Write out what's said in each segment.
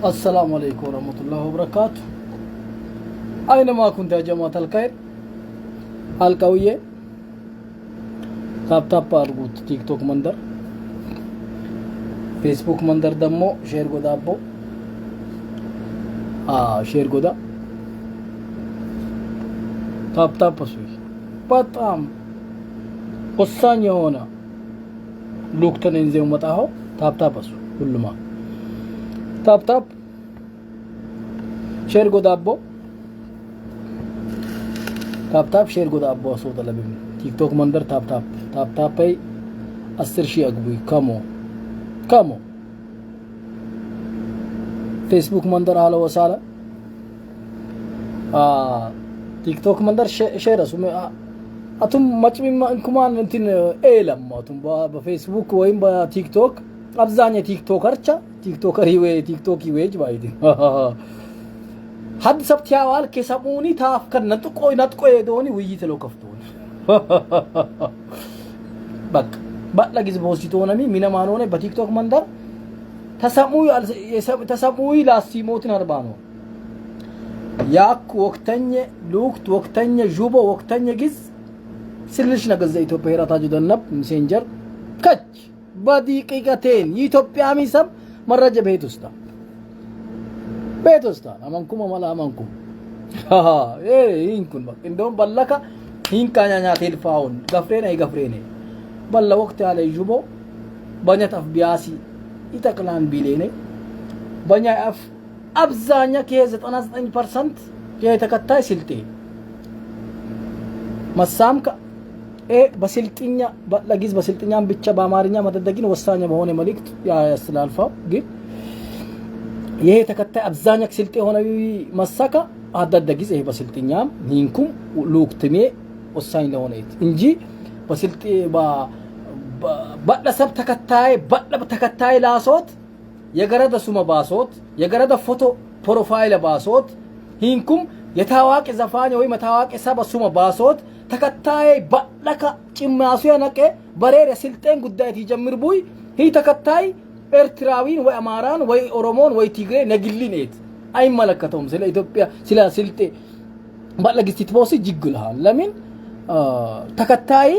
السلام عليكم ورحمة الله وبركاته. أينما كنت يا جماعة الخير القوية تاب تاب أرجوت تيك توك مندر فيسبوك مندر دمو شير قدا أبو شير قدا تاب تاب بسوي بطعم قصان يهونا لوكتن إنزيو متاهو تاب تاب بسو كل ما تاب تاب شير قدا أبو تاب تاب شير قدا أبو صوت لبيم تيك توك مندر تاب تاب تاب تاب باي أستر شي أقبي كامو فيسبوك مندر على وسالة تيك توك مندر شير اسمه أتوم ماتش من كمان انتين إيلم أتوم بفيسبوك وين بتيك توك أبزانية تيك توك أرچا تيك توك ريوه تيك توك يوهج بايدي حد سب تياوال كسبوني تاف كر نتقو يدوني ويجي لو كفتون بق لگز بوسيتونا مي مينا مانونه بتيك توك مندر تسموي لاسيموت نربانو ياك وقتني لوكت وقتني جوبو وقتني جز سلش نغز ኢትዮጵያ ታጁ ደነብ ሜሴንጀር ከች በደቂቃቴን ኢትዮጵያ ሚሰብ መረጃ ቤት ውስጥ አማንኩም ማላ አማንኩም ይንኩን በቃ እንደውም በለካ ይንካኛኛ ቴልፋውን ገፍሬኔ በለ ወቅት ያለ ጁቦ በኛታፍ ቢያሲ ይተክላን ቢሌኔ በኛ አፍ አብዛኛ ከ99% የተከታይ ስልጤ መሳምካ በስልጥኛ ለጊዝ በስልጥኛም ብቻ በአማርኛ መደደግን ወሳኝ በሆነ መልእክት ያስተላልፋው ግን ይሄ ተከታይ አብዛኛ ስልጤ ሆነ መሳካ አደደግዝ ይሄ በስልጥኛም ኒንኩም ሉክትሜ ወሳኝ ለሆነ እንጂ በስልጤ በለሰብ ተከታይ ላሶት የገረደ ሱመ ባሶት የገረደ ፎቶ ፕሮፋይል ባሶት ሂንኩም የታዋቂ ዘፋኝ ወይ መታዋቂ ሰበ ሱመ ባሶት ተከታይ በለካ ጭማሱ ያነቀ በሬረ ስልጤን ጉዳይ ይጀምር ቡይ ሂ ተከታይ ኤርትራዊን ወይ አማራን ወይ ኦሮሞን ወይ ትግሬ ነግሊኔት አይመለከተውም ስለ ኢትዮጵያ ስለ ስልጤ በለግስት ትቦስ ይጅግልሃል ለምን ተከታይ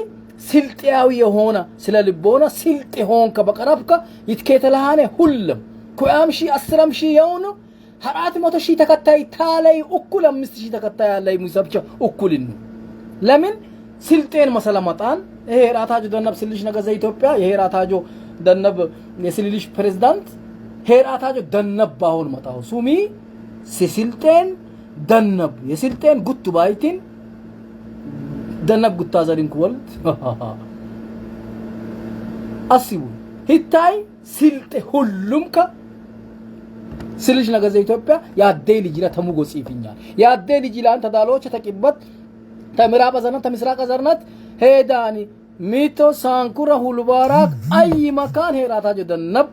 ስልጤያዊ የሆነ ስለ ልቦና ስልጤ ሆንከ በቀረብከ ይትከተላሃነ ሁሉም ኮያምሺ 10 ሺህ የሆነ 400 ሺህ ተከታይ ታላይ እኩል 5 ሺህ ተከታይ ያለው ሙሰብቻ እኩልን ለምን ስልጤን መሰለማጣን ይሄ ራታጆ ደነብ ስልሽ ነገዘ ኢትዮጵያ ይሄ ራታጆ ደነብ የስልልሽ ፕሬዝዳንት ይሄ ራታጆ ደነብ ባሁን መጣው ሱሚ ስልጤን ደነብ የስልጤን ጉቱ ባይቲን ደነብ ጉታ ዘሪን ኩወልት አሲቡ ሂታይ ስልጤ ሁሉም ስልሽ ነገዘ ኢትዮጵያ ያዴ ልጅላ ተሙጎ ጽይፍኛል ያዴ ልጅላን ተዳሎች ተቂበት ተምራብ ዘናት ተምስራቅ ዘርናት ሄዳኒ ሚቶ ሳንኩራ ሁሉ ባራክ አይ መካን ሄራታጆ ደነብ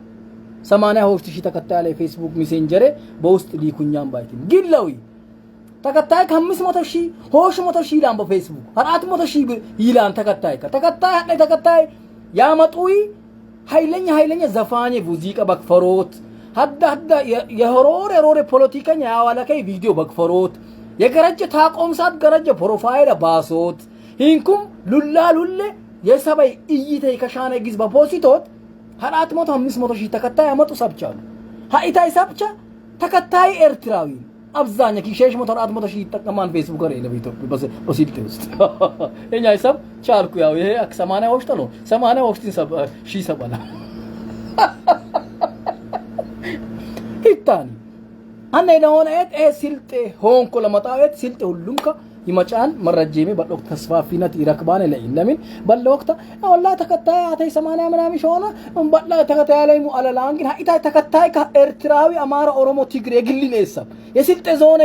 80 ሺህ ተከታይ ላይ ፌስቡክ ሜሴንጀር በውስጥ ሊኩኛም ባይቲን ግላዊ ተከታይ ከ500 ሺህ 100 ሺህ ላም በፌስቡክ 400 ሺህ ይላን ተከታይ ያመጡይ ኃይለኛ ዘፋኝ ሙዚቃ በክፈሮት ሀዳ የሆሮሬ ፖለቲከኛ ያዋለከይ ቪዲዮ በክፈሮት የገረጀ ታቆምሳት ገረጀ ፕሮፋይል ባሶት ሂንኩም ሉላሉለ የሰበይ እይተይ ከሻነ ግዝ በፖስቶት 400 500 ሺህ ተከታይ ያመጡ ሰብቻሉ ሃይታይ ሰብቻ ተከታይ ኤርትራዊ አብዛኛ ኪሼሽ 400 ሺህ ተቀማን ፌስቡክ ላይ ለኢትዮጵያ በሲልቴ ውስጥ እኛ ይሰብ ቻልኩ ያው ይሄ 80 ወሽተ ነው 80 ወሽቲን ሺህ ሰበላ ሂታኒ አነ ለሆነ ስልጤ ሆንኮ ለመጣወት ስልጤ ሁሉምካ ይመጫን መረጀሜ በወቅት ተስፋፊነት ይረክባን ላይ ለምን በለወቅት ወላሂ ተከታይ አታይ 80 ምናምን ሾና በላ ተከታይ ላይ ሙአላላን ግን ሃይታ ተከታይ ከኤርትራዊ አማራ ኦሮሞ ትግሬ ግሊን እሰብ የስልጤ ዞን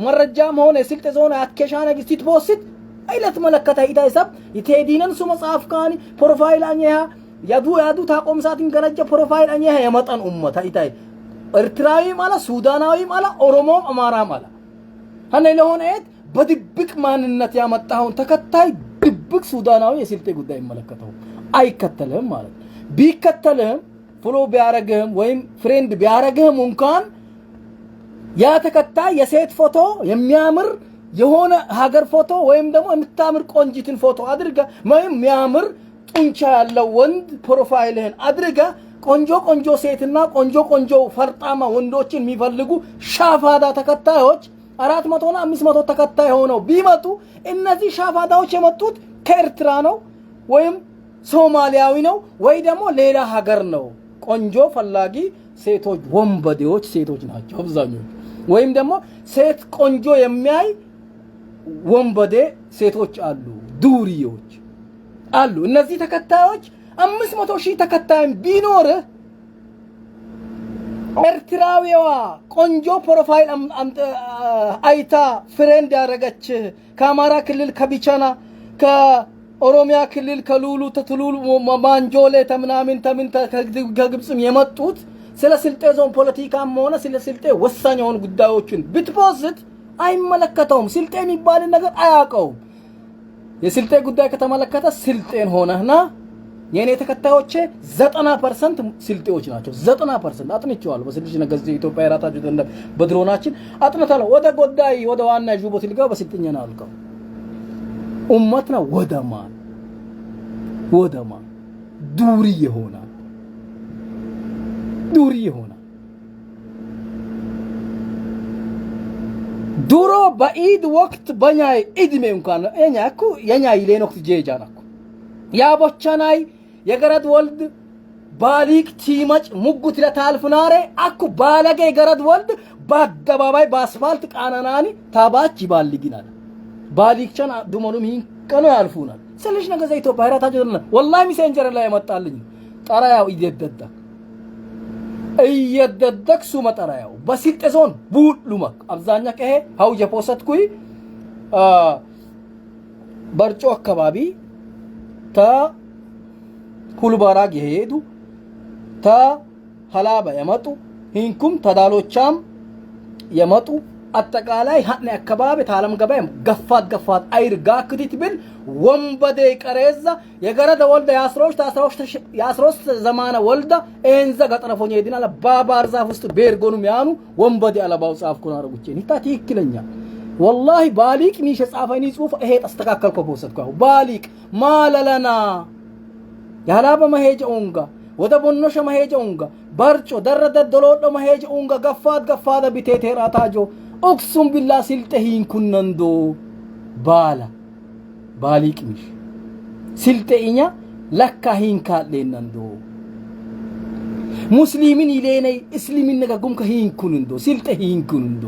መረጃም ሆነ የስልጤ ዞን አትከሻነ ግስት ቦስት አይለት መለከታ ሃይታ እሰብ ይቴዲነን ሱ መጽሐፍ ካኒ ፕሮፋይል አኛ ያዱ ታቆምሳቲን ገረጀ ፕሮፋይል አኛ የመጣን ኡመት ሃይታይ ኤርትራዊ ማለ ሱዳናዊ ማለ ኦሮሞ አማራ ማለ ሀነ ለሆነ በድብቅ ማንነት ያመጣውን ተከታይ ድብቅ ሱዳናዊ የስልጤ ጉዳይ ይመለከተው አይከተልም ማለት ቢከተልም ፎሎ ቢያረግህም ወይም ፍሬንድ ቢያረግህም እንኳን ያ ተከታይ የሴት ፎቶ የሚያምር የሆነ ሀገር ፎቶ ወይም ደግሞ የምታምር ቆንጂትን ፎቶ አድርጋ ወይም የሚያምር ጡንቻ ያለው ወንድ ፕሮፋይልህን አድርጋ ቆንጆ ሴትና ቆንጆ ፈርጣማ ወንዶችን የሚፈልጉ ሻፋዳ ተከታዮች 400 እና 500 ተከታይ ሆነው ቢመጡ እነዚህ ሻፋዳዎች የመጡት ከኤርትራ ነው ወይም ሶማሊያዊ ነው ወይ ደግሞ ሌላ ሀገር ነው። ቆንጆ ፈላጊ ሴቶች ወንበዴዎች ሴቶች ናቸው አብዛኞቹ። ወይም ደግሞ ሴት ቆንጆ የሚያይ ወንበዴ ሴቶች አሉ፣ ዱርዬዎች አሉ። እነዚህ ተከታዮች 500,000 ተከታይ ቢኖር ኤርትራዊዋ ቆንጆ ፕሮፋይል አይታ ፍሬንድ ያደረገች ከአማራ ክልል ከቢቸና ከኦሮሚያ ክልል ከሉሉ ተትሉሉ ማንጆሌ ተምናምን ከግብጽም የመጡት ስለ ስልጤ ዞን ፖለቲካም ሆነ ስለ ስልጤ ወሳኝ የሆኑ ጉዳዮችን ብትፖስት አይመለከተውም። ስልጤ የሚባል ነገር አያውቀውም። የስልጤ ጉዳይ ከተመለከተ ስልጤን ሆነህና የኔ ተከታዮቼ 90% ስልጤዎች ናቸው። 90% አጥንቼዋለሁ። በስልሽ ነገር ኢትዮጵያ የራታችሁ እንደ በድሮናችን አጥነታለሁ። ወደ ጎዳይ ወደ ዋና ጁቦት ልጋው በስልጥኛ ነው አልከው ኡመትና ወደማን ዱርዬ ሆና ድሮ በኢድ ወቅት በኛይ ኢድሜ እንኳን እኛኩ የኛ ይሌን ወቅት ጄጃናኩ ያቦቻናይ የገረድ ወልድ ባሊቅ ቲመጭ ሙጉት ለታልፍናሬ አኩ ባለገ የገረድ ወልድ በአደባባይ በአስፋልት ቃናናኒ ታባች ይባልግናል ባሊቅቸን ዱመኑም ይንቀኑ ያልፉናል። ስለሽ ነገር ዘይቶ ባይራታቸው ወላሂ ሜሴንጀር ላይ ያመጣልኝ ጠራያው እየደደክ ሱ መጠራያው በስልጤ ዞን ቡሉማክ አብዛኛ ከሄ ሀው የፖሰትኩይ በርጮ አካባቢ ታ ኩልባራግ የሄዱ ታ ሀላባ የመጡ ሂንኩም ተዳሎቻም የመጡ አጠቃላይ ሀነ አካባቢ ታለም ገበያ ገፋት አይርጋ ክትት ብል ወንበዴ ቀሬዛ የገረደ ወልዳ ያስሮስት ዘማነ ወልዳ እንዘ ገጠረፎኝ ይዲናል ባባር ዛፍ ውስጥ ቤርጎኑ ያኑ ወንበዴ አለባው ጻፍኩና አረጉቼ ንታ ትክክለኛ والله ባሊቅ ሚሽ ጻፈኝ ጽሁፍ ይሄ ተስተካከልኩ ወሰድኩ ባሊቅ ማለለና ያላበ መሄጃውንጋ ወደ ቦኖሽ መሄጃውንጋ በርጮ ደረደ ደሎዶ መሄጃውንጋ ገፋት ቢቴቴራታጆ ኦክሱም ቢላ ስልጤሂን ኩነንዶ ባሊቅ ሚሽ ስልጤኛ ለካሂን ካለነንዶ ሙስሊሚን ይሌነይ እስሊሚን ነገጉም ከሂን ኩንንዶ ስልጤሂን ኩንንዶ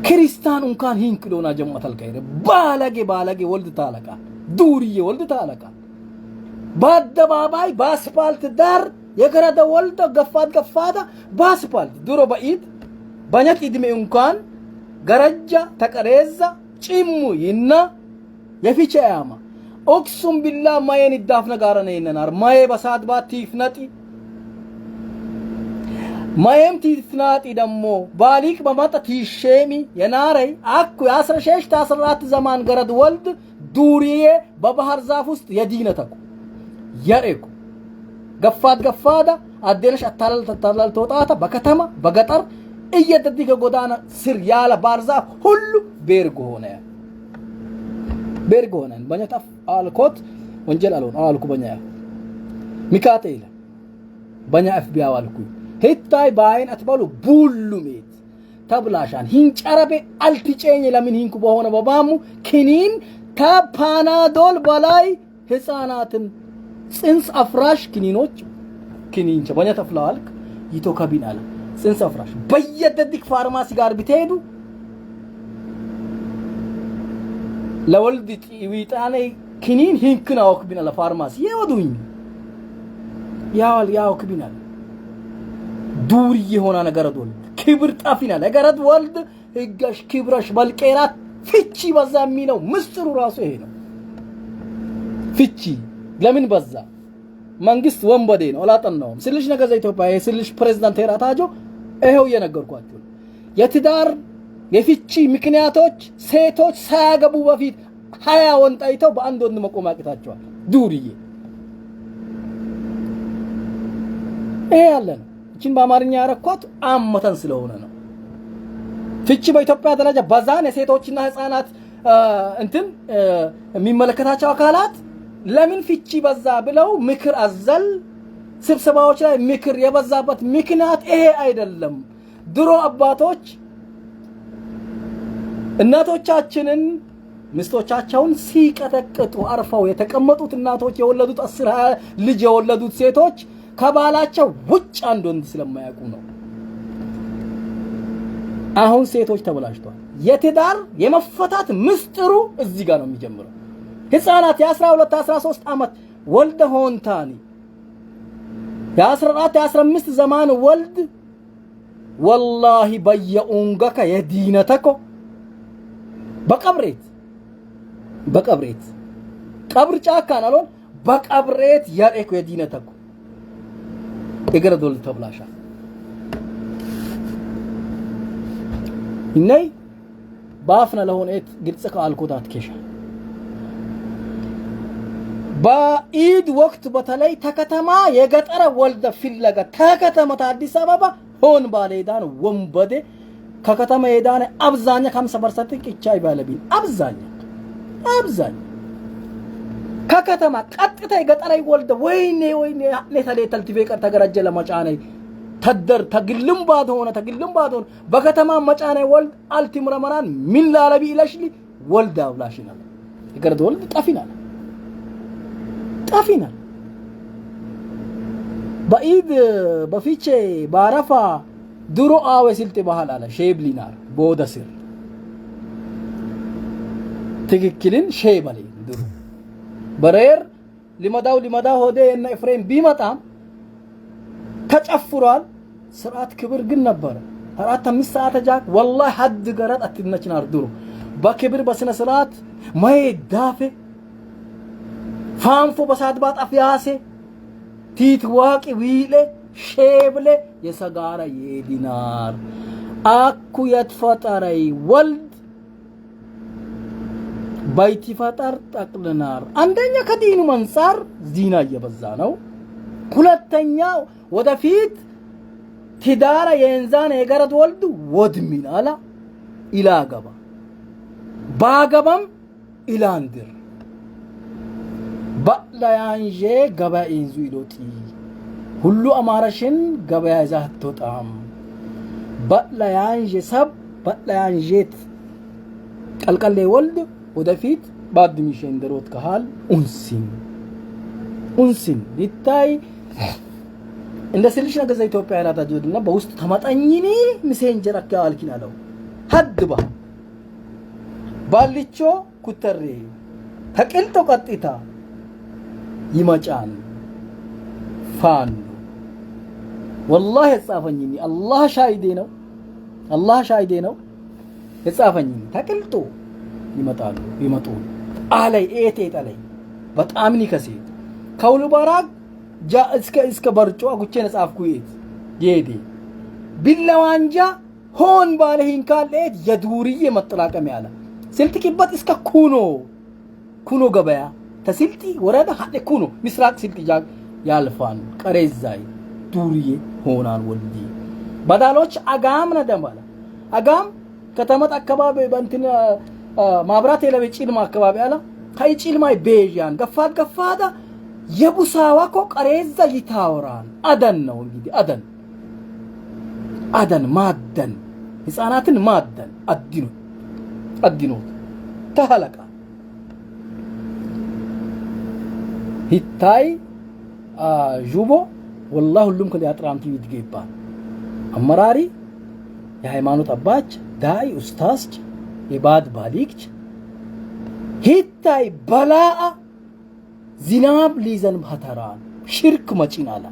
ክርስቲያን እንኳን ሂን ክዶና ጀመተል ከይረ ባለጌ ወልድ ታለቃ ዱርዬ ወልድ ታለቃ በአደባባይ በአስፋልት ዳር የገረደ ወልድ ገፋት በአስፋልት ድሮ በኢድ በኛት ኢድሜ እንኳን ገረጃ ተቀሬዛ ጭሙ ይና የፊቻያማ ኦክሱም ቢላ ማየን ይዳፍ ነጋረነ ይነናር ማየ በሳት ባቲፍነጢ ማየም ቲፍናጢ ደሞ ባሊቅ በማጣ ቲሼሚ የናረይ አኩ ያስረሸሽ ታስራት ዘማን ገረድ ወልድ ዱርዬ በባህር ዛፍ ውስጥ የዲነተኩ ያሬኩ ገፋዳ አደነሽ አታላል ተወጣታ በከተማ በገጠር እየተዲገ ጎዳና ስር ያለ ባህር ዛፍ ሁሉ ቤርጎ ሆነ በእኛታ አልኮት ወንጀል አልኩ በእኛ ሚካኤል በእኛ ኤፍቢአይ አልኩ ሄታይ ባይን አትባሉ ቡሉሜት ተብላሻን ሂንጨረቤ አልትጨኝ ለምን ሂንኩ በሆነ በባሙ ክኒን ከፓናዶል በላይ ህፃናትን ጽንስ አፍራሽ ክኒኖች ክኒንቸ በእኛ ተፍላልክ ይቶ ከቢናል ጽንስ አፍራሽ በየደድክ ፋርማሲ ጋር ቢትሄዱ ለወልድ ጢዊጣኔ ክኒን ሂንክና ወክቢና ለፋርማሲ ይወዱኝ ያው ክቢና ዱርዬ ሆና ነገረድ ወልድ ክብር ጣፊና ነገረድ ወልድ ህጋሽ ክብረሽ በልቄራት ፍቺ በዛ የሚለው ምስጥሩ ራሱ ይሄ ነው። ፍቺ ለምን በዛ? መንግስት ወንበዴ ነው አላጠናውም። ስልሽ ነገዘ ኢትዮጵያ ስልሽ ፕሬዝዳንት ሄራታጆ ይሄው እየነገርኳችሁ የትዳር የፍቺ ምክንያቶች ሴቶች ሳያገቡ በፊት 20 ወንድ አይተው በአንድ ወንድ መቆም አቅታቸዋል። ዱርዬ ይሄ ያለ ነው። እቺን በአማርኛ ያረኳት አመተን ስለሆነ ነው። ፍቺ በኢትዮጵያ ደረጃ በዛን የሴቶችና ህፃናት እንትን የሚመለከታቸው አካላት ለምን ፍቺ በዛ ብለው ምክር አዘል ስብሰባዎች ላይ ምክር የበዛበት ምክንያት ይሄ አይደለም። ድሮ አባቶች እናቶቻችንን ሚስቶቻቸውን ሲቀጠቅጡ አርፈው የተቀመጡት እናቶች የወለዱት 10 ልጅ የወለዱት ሴቶች ከባላቸው ውጭ አንድ ወንድ ስለማያውቁ ነው። አሁን ሴቶች ተበላሽቷል። የትዳር የመፈታት ምስጢሩ እዚህ ጋር ነው የሚጀምረው። ህፃናት የ12 13 አመት ወልደ ሆንታኒ የ14 የ15 ዘመን ወልድ ወላሂ በየኡንገከ የዲነተኮ በቀብሬት ቀብር ጫካ ነው በቀብሬት ያሬኮ የዲነተኮ እገረዶል ተብላሻ ነይ ባፍና ለሆነት ግልጽ ካልኩታት ከሻ በኢድ ወቅት በተለይ ተከተማ የገጠረ ወልደ ፍለጋ ተከተማ አዲስ አበባ ሆን ባለዳን ወንበዴ ከከተማ የዳነ አብዛኛ 50% ቅቻይ ባለቢን አብዛኛ ከከተማ ቀጥታ የገጠረ ወልደ ወይኔ ለተለተል ቲቬቀር ተገራጀ ለማጫኔ ተደር ተግልም ባድ ሆነ በከተማ መጫኔ ወልድ አልቲምረመራን ምን ላለቢ ለሽሊ ወልድ አብላሽናል ይገርድ ወልድ ጠፊናል በኢድ በፊቼ ባረፋ ድሮ አወ ስልጤ ባህል አለ ሼብሊናር ቦደስር ትክክልን ሼበሌ ድሮ በሬር ሊመዳው ሆዴ እና ኤፍሬም ቢመጣም ተጨፍሯል። ስርዓት ክብር ግን ነበር። 4-5 ሰዓት ጃክ والله ሐድ ገረጥ አትነችናር ድሮ በክብር በስነ ስርዓት ማይዳፈ ፋንፎ በሳት ባጣፍ ያሴ ቲት ዋቂ ዊለ ሼብለ የሰጋራ የዲናር አኩ የትፈጠረይ ወልድ ባይቲ ፈጠር ጠቅልናር አንደኛ ከዲኑ መንጻር ዚና እየበዛ ነው። ሁለተኛ ወደፊት ትዳራ የእንዛን የገረድ ወልድ ወድሚናላ ኢላገባ ባገባም ኢላንድር ባላያንጄ ገባኢንዙ ይሎቲ ሁሉ አማራሽን ገበያ ዛህቶጣም ባላያንጄ ሰብ ባላያንጄት ቀልቀሌ ወልድ ወደፊት ባድሚሽ እንደሮት ካል ኡንሲን ይታይ እንደ ስልሽ ነገዘ ኢትዮጵያ ያላታ ጆድና በውስጥ ተማጣኝኒ ሜሴንጀር አካልኪናለው ሀድባ ባልቾ ኩተሬ ተቅልቶ ቀጥታ ይመጫን ፋን والله የጻፈኝኒ አላህ ሻሂዴ ነው የጻፈኝኒ ተቅልቶ ይመጡ አላይ ኤቴት አላይ በጣም ንከሴ ከውሉ ባራግ ጃ እስከ በርጮ አጉቼ ነጻፍኩ ይሄድ ቢላዋንጃ ሆን ባለህን ካለት የዱርዬ መጥላቀም ያለ ስልጥቂበት እስከ ኩኖ ገበያ ተስልጢ ወረዳ ሀደ ኩኖ ምስራቅ ስልጢ ጃግ ያልፋን ቀሬዛይ ዱርዬ ሆናን ወልዲ ባዳሎች አጋም ነደማላ አጋም ከተመት አካባቢ በእንትን ማብራት የለበጭልማ አካባቢ አለ ከይጭልማይ ቤጃን ገፋዳ የቡሳዋኮ ቀሬዛ ይታወራል አደን ነው እንግዲህ አደን ማደን ህፃናትን ማደን አድኖ ተሐለቃ ሂታይ ጁቦ والله ሁሉም ከያጥራም ቲቪ ይገባል አመራሪ የሃይማኖት አባች ዳይ ኡስታዝ የባድ ባሊክች ሂታይ በላአ ዚናብ ሊዘን ማተራን ሽርክ መጪናላ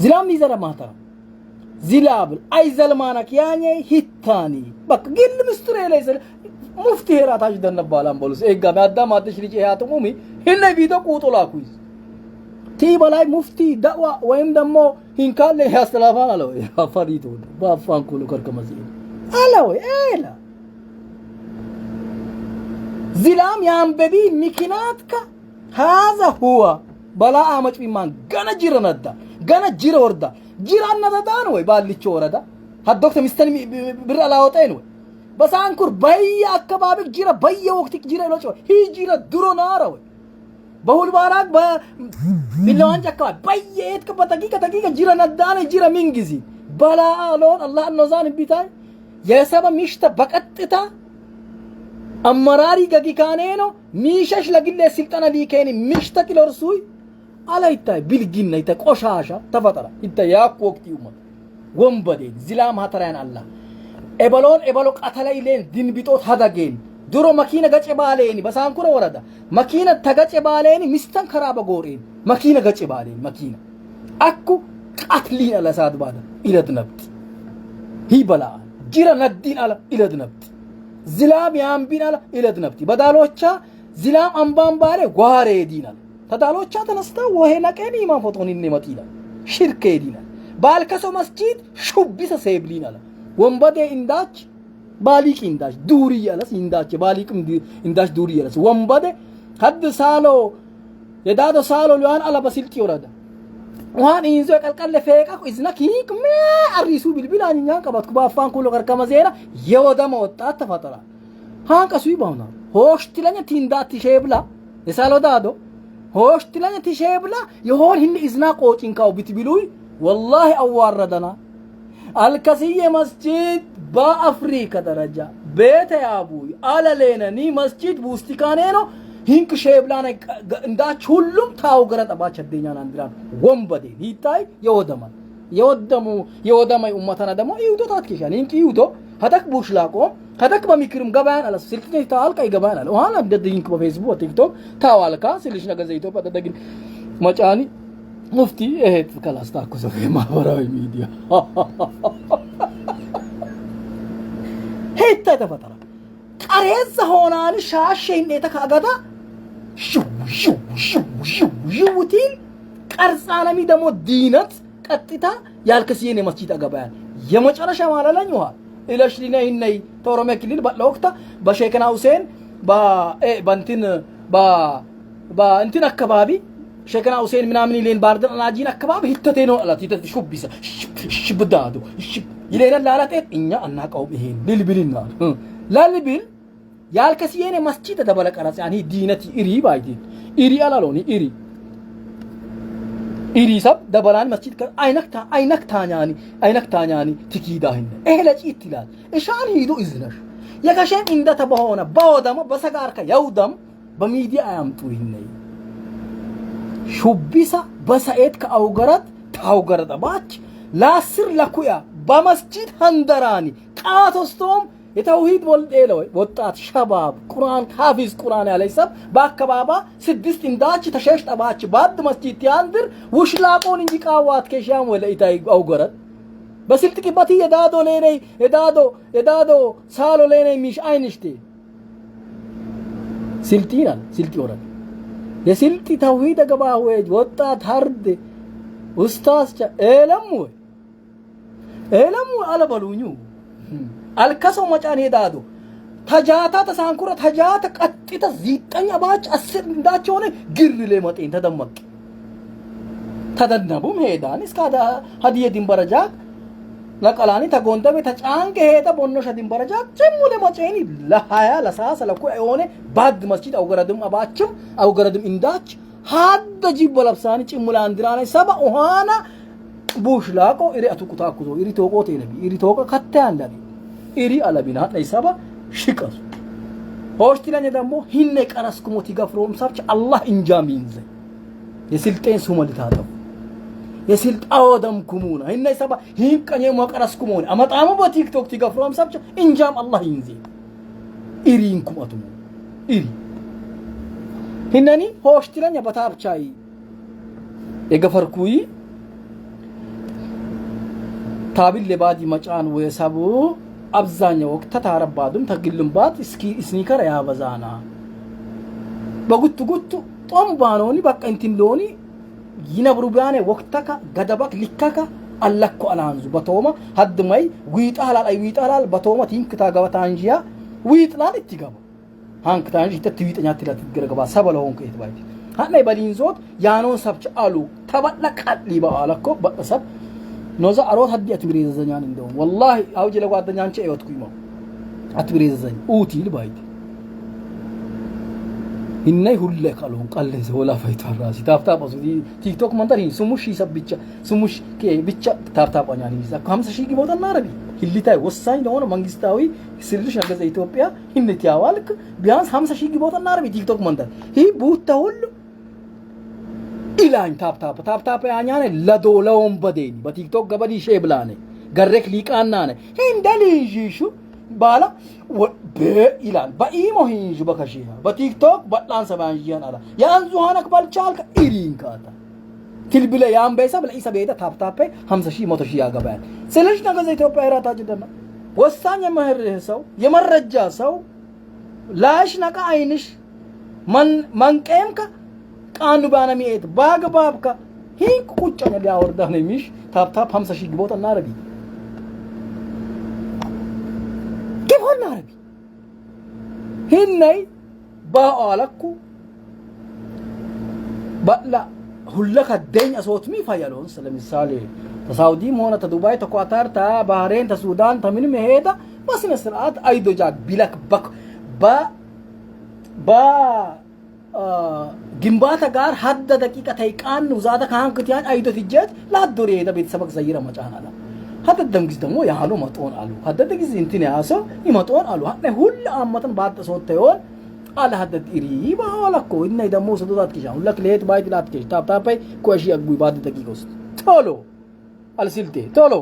ዚናብ ሊዘን ማተራን ዚላብ አይዘልማናክ ያኔ ሂታኒ በቃ ግል ምስጥር የለይዘል ሙፍቲ ሄራታሽ ደነባላም ቦሉስ ኤጋ ማዳም አጥሽ ልጅ ያቱሙሚ ህነ ቪዲዮ ቁጥላኩይ ቲ በላይ ሙፍቲ ዳዋ ወይም ደሞ ሂንካለ ያስተላፋን አለው ያፋሪቱ ባፋን ኩሉ ከርከመዚ አለው ኤላ ዚላም ያንበቢ ሚኪናትካ هذا هو بلا امچ ቢማን ገነ ጅረነዳ ገነ ጅረ ወርዳ ጅራና ተዳን ወይ ባልቾ ወረዳ ሀዶክተ ሚስተን ብር አላወጣኝ ነው በሳንኩር በየአካባቢ ጅራ በየወቅት ጅራ ነው ሂጂና ድሮ ናራው በሁልባራክ በሚላዋንጭ አካባቢ በየሄድክበት ደቂቃ ጅራ ነዳነ ጅራ ምን ጊዜ በላሎን አላህ ነዛን ቢታይ የሰበ ሚሽተ በቀጥታ አመራሪ ገጊካኔ ነው ሚሸሽ ለግለ ስልጣና ሊከኒ ሚሽተ ክለርሱይ አላይታይ ቢልጊና ይተቆሻሻ ተፈጠረ ይተያቅ ወቅት ይውማ ወንበዴ ዝላም ሀተራን አላህ ኤበሎ ቀተላይ ሌን ድንቢጦት ሀዳጌን ድሮ መኪና ገጨ ባሌኒ በሳንኩረ ወረዳ መኪና ተገጨ ባሌኒ ሚስተን ከራበ ጎሬን መኪና ገጨ ባሌኒ መኪና አኩ ቀትሊን አለሳድ ባዳ ኢለድ ነብት ሂበላ ጅራ ነዲን አለ ኢለድ ነብት ዝላም ያምቢን አለ ኢለድ ነብት በዳሎቻ ዝላም አምባን ባሌ ጓሬ ዲናል ተዳሎቻ ተነስተው ወሄ ነቀኒ ማን ፎቶን ይነመጥይላ ሽርክ ዲናል ባልከሶ መስጂድ ሹቢሰ ሰይብሊናል ወንበዴ እንዳች ባሊቅ እንዳች ዱሪ ያለስ እንዳች ባሊቅም እንዳች ዱሪ ያለስ ወንበዴ ሀድ ሳሎ የዳዶ ሳሎ ሊዋን አላ በስልጥ ይወረዳ ዋን ኢንዞ ቀልቀለ ፈቃ ኢዝና ኪክ ማ አሪሱ ቢልቢላኛ ቀባትኩ ባፋን ኩሎ ከርከማ ዜና የወደማ ወጣት ተፈጠራ ሃንቀሱ ይባውና ሆሽትለኛ ቲንዳት ሸብላ የሳሎ ዳዶ ሆሽትለኛ ቲሸብላ የሆን ህን ኢዝና ቆጭንካው ቢትቢሉይ والله أواردنا الكسية مسجد بأفريقيا درجة بيت يا أبوي على لينا ني مسجد بوستيكانينو هينك شيبلانا اندا چولم تاو غرات أبا چدينا ناندران ومبدي هيتاي يودمو أمتنا دمو يودو تاتكيشان هينك يودو هدك بوشلاكو هدك بميكرم غبان على سلطنة تاال كاي غبان على وهانا بدد هينك بفيسبوك وتيك توك تاوالكا سلشنا غزيتو بددگين مچاني مفتي اهت خلاص تاكو في ماهوراوي ميديا هيتا تفترة قريز هونان شاشين نيتك اغدا شو تين قرصانا مي دمو دينت قطتا يالكسيني مسجد اغبان يمچرشا مالالن يوا الاشلينا هني تورمي كليل بلوقتا بشيخنا حسين با انتن اكبابي شيخنا حسين منامني لين باردن ناجين اكباب هتتي ነው አላት ይተ ሹብisa ሽብዳዱ ይሌና ላላጤ እኛ አናቀው ይሄን ልልብልና ላልብል ያልከሲየኔ መስጂድ ተበለቀራጽ ያኒ ዲነት ኢሪ ባይዲ ኢሪ አላሎኒ ኢሪ ሰብ ደበላን መስጂድ አይነክታኛኒ ትኪዳህን እህለጭ ይትላል እሻን ሂዱ እዝነሽ የከሸም እንደተበሆነ ባወደማ በሰጋርከ ያውደም በሚዲያ አያምጡ ይነይ ሹቢሳ በሰዓት ከአውገረት ታውገረደ ባች ላስር ለኩያ በመስጂድ ሀንደራኒ ቃቶስቶም የተውሂድ ወልዴለው ወጣት ሸባብ ቁርአን ሐፊዝ ቁርአን ያለይሰብ በአከባባ ስድስት እንዳች ተሸሽጠባች ባድ መስጂድ ያንድር ውሽላቆን እንጂ ቃዋት ከሻም ወለይታይ አውገረት በስልጥቂባቲ የዳዶ ለኔ የዳዶ ሳሎ ለኔ ሚሽ አይንሽቲ ስልጢናል ስልጢ ወረደ የስልጢ ተውሂድ ገባው ወጣት ሀርድ ኡስታዝ ኤለሙ አለበሉኙ አልከሶ መጫን ሄዳዶ ተጃታ ተሳንኩረ ተጃታ ቀጥታ ዚጠኛ ባጭ አስር እንዳቸውነ ግር ለመጤን ተደመቅ ተደነቡም ሄዳን እስካዳ ሀዲየ ድንበረጃ ለቀላኒ ተጎንደበ ተጫንቀ ሄዳ ቦኖሽ ድንበረጃ ጭሙ ለመጨኒ ለሃያ ለሳሰ ለኩ አይሆነ ባድ መስጂድ አውገረድም እንዳች ሀደ ጂቦ ለብሳኒ ጭሙ ላንድራኔ ሰባ ኦሃና ቡሽላቆ ኢሪ አቱቁታኩዞ ኢሪ ቶቆቴ ነቢ ኢሪ ቶቆ ከተ አንዳኒ ኢሪ አለቢና ለይሰባ ሽቀሱ ሆስቲላኝ ደግሞ ሂነ ቀረስኩሞት ይገፍሮም ሳብች አላህ እንጃሚንዘ የስልጤን ሱመልታጠው የስልጣው ደምኩሙና ሂነ ሰባ ሂንቀኝ ሞቀረስኩሞን አመጣሙ በቲክቶክ ይገፍሮም ሳብች እንጃም አላህ ይንዚ ኢሪንኩማቱ ኢሪ ሂነኒ ሆስቲላኝ በታብቻይ የገፈርኩይ ታቢል ለባዲ መጫን ወሰቡ አብዛኛው ወቅት ተታረባዱም ተግልምባት ስኒከር ያበዛና በጉቱ ጦምባኖኒ በቃ እንትን ሎኒ ይነብሩ ቢያኔ ወቅተካ ገደባክ ሊካካ አለኮ አላንዙ በቶማ ሀድማይ ዊጣላል በቶማ ቲንክታ ገባታንጂያ ዊጥላል እትገባ ሃንክታንጂ ተትዊጥኛ ትላት ገረገባ ሰበለሆን ከይት ባይቲ ሃናይ በሊንዞት ያኖን ሰብች አሉ ተበለቀል ሊባላኮ በሰብ ኖዛ አሮት ሀዲያት ምሪዘኛን እንደው والله አውጅ ለጓደኛንቼ እወትኩኝ ነው atbirezan util bayt innay hulle qalon qalle wala fayta rasi tap asu tiktok mandari sumush isabbicha sumush ke bicha tap anyani bisa 50 ሺህ ጊቦታ ናረቢ hilitay ወሳኝ ነው መንግስታዊ ስልሽ ነገዘ ኢትዮጵያ hinnet ያዋልክ ቢያንስ 50 ሺህ ጊቦታ ናረቢ ቲክቶክ መንደር ሂ ቡታ ሁሉ ኢላን ታፕ ያኛነ ለዶለውን በዴኒ በቲክቶክ ገበዲ ሼብላኔ ገረክ ሊቃናነ እንደልጅሹ ባላ በኢላን በኢሞ ሂንጁ በከሺያ በቲክቶክ በላን ሰባንጂያን አላ ያንዙሃነክ ባልቻልከ ኢሪንካታ ትልብለ ያንበሳ በለኢሳ ቤታ ታፕ 50 ሺህ 100 ሺህ ያገባል ስለዚህ ነገዘ ኢትዮጵያ ራታጅ ደና ወሳኝ የመህርህ ሰው የመረጃ ሰው ላሽ ነቃ አይንሽ መንቀምካ ቃኑ ባነሚት ባግባብካ ሂቅ ቁጭነ ሊያወርዳ ነው የሚሽ ታፕ 50 ሺህ ጊቦታ ናረቢ ጊቦታ ናረቢ ሂነይ ባአለኩ ባላ ሁለከ ደኛ ሶትሚ ፋያሎን ስለምሳሌ ተሳውዲም ሆነ ተዱባይ ተኳታር ታ ባህሬን ተሱዳን ተምንም ሄዳ በስነ ስርዓት አይዶጃ ቢላክ በ ግንባታ ጋር ሀደ ደቂቃ ታይቃን ውዛታ ካንክቲያን አይዶት ይጀት ላዶሪ ሄዳ ቤተሰብ ዘይራ መጫናላ ሀደ ደምግዝ ደግሞ ያሃሎ መጦን አሉ ሀደ ደግዝ እንትን ያሶ ይመጦን አሉ ሀደ ሁሉ አመተን ባጥ ሶተዮን አለ ሀደ ኢሪ ባላኮ እና ደግሞ ሰዶታት ኪሻ ሁለክ ለየት ባይት ላትከሽ ታፕ ኮሺ አግቡ ባድ ደቂቃ ውስጥ ቶሎ አልሲልቴ ቶሎ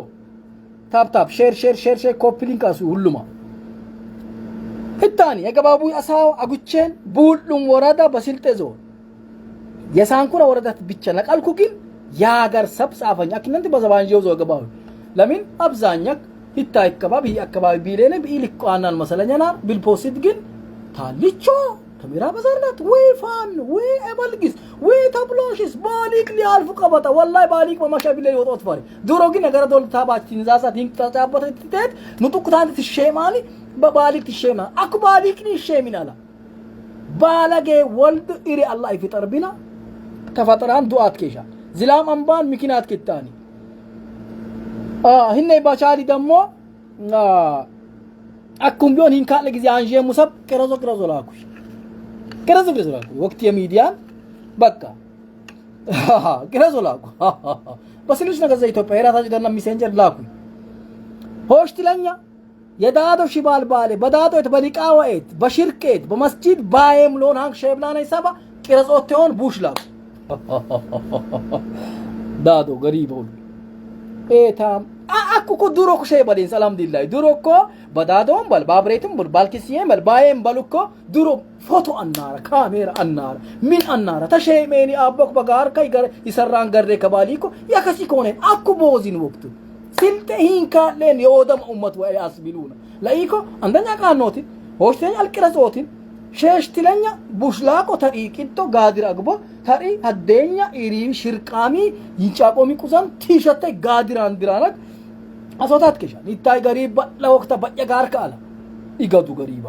ታፕ ሼር ኮፒ ሊንክ አሱ ሁሉማ ህታኒ የገባቡ አሳው አጉቼን ቡሉም ወረዳ በስልጤ ዞን የሳንኩራ ወረዳት ብቻ ነቃልኩ ግን ያገር ሰብሳፈኛ አክነንት በዘባንጂው ዞ ገባው ለምን አብዛኛክ ህታይ አካባቢ ቢሌነ ቢልቋናን መሰለኛና ቢልፖስት ግን ታልቾ ካሜራ በዘርላት ወይ ፋን ወይ አበልግስ ወይ ታብሎሽስ ባሊክ ሊያልፉ ቀበጣ ወላሂ ባሊክ በማሻቢ ላይ ወጣት ፈሪ ዱሮ ግን ነገር ዶል ታባች ንዛሳ ቲንክ ተጫበተ ትተት ንጡቅታን ትሸማኒ በባሊክ ትሸማ አኩ ባሊክ ንሸሚናላ ባላጌ ወልድ ኢሪ አላህ ይፈጠር ቢና ተፈጠራን ዱአት ከሻ ዝላም አንባን ምክንያት ከታኒ ህኔ ባቻሊ ደሞ አኩም ቢሆን ይንካለ ጊዜ አንጄ ሙሰብ ከረዞ ላኩሽ ወቅት የሚዲያን በቃ ከረዞ ላኩ በስልሽ ነገዘ ኢትዮጵያ የራታጅ ደና ሚሴንጀር ላኩ ሆሽትለኛ የዳዶ ሽባል ባለ በዳዶ በሊቃዋኤት በሽርቄት በመስጂድ ባየም ሎን አንክ ሸብላና ይሰባ ከረዞቴውን ቡሽ ላኩ ዳዶ ገሪብ ሁሉ ኤታም አኩኮ ዱሮ ኮ ሸበሌን ሰላም ዲላይ ዱሮ ኮ በዳዶም ባብሬትም ባልኪሲየም ባየም ባሉኮ ዱሮ ፎቶ አናራ ካሜራ አናራ ምን አናራ ተሸሜኒ አቦክ በጋር ከይ ገር ይሰራን ገሬ ከባሊኮ ያከሲ ኮኔ አኩ ቦዚን ወቅቱ ስልጤ ሂንካለን የወደም ኡመት ወይ አስቢሉና ላይኮ አንደኛ ቃኖቲ ሆሽተኛ አልቅረጾቲ ሸሽትለኛ ቡሽላቆ ተሪቂቶ ጋዲር አግቦ ተሪ አደኛ ኢሪን ሽርቃሚ ይጫቆሚ ቁዛን ቲሸተ ጋዲር አንድራናክ አሶታት ከሻ ይታይ ገሪባ ለወቅታ በየጋር ካላ ይገዱ ገሪባ